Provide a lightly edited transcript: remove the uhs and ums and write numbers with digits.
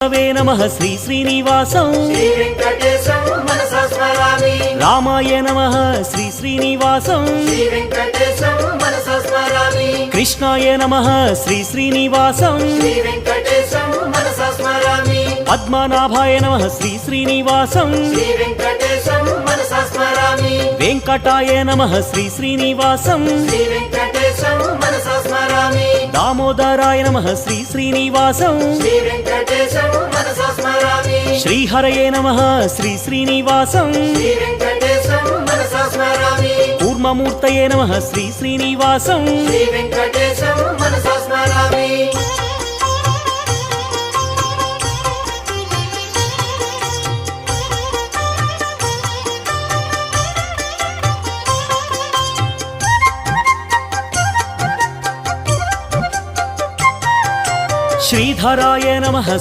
वे नमः श्री श्रीनिवासं श्री वेंकटेशं मनसा स्मरामि। रामाय नमः श्री श्रीनिवासं श्री वेंकटेशं मनसा स्मरामि। कृष्णाय नमः श्री श्रीनिवासं श्री वेंकटेशं मनसा स्मरामि। पद्मनाभाय नमः श्री श्रीनिवासं श्री वेंकटेशं मनसा स्मरामि। वेंकटाय नमः श्री श्रीनिवासं श्री वेंकटेशं मनसा स्मरामि। दामोदराय नमः श्री श्रीनिवासं श्री वेंकटेशं मनसा स्मरामि। श्रीहरये नमः श्री श्रीनिवासं श्री वेंकटेशं मनसा स्मरामि। कूर्ममूर्तये नमः श्री श्रीनिवासं श्री वेंकटेशं मनसा स्मरामि। श्रीधराय नमः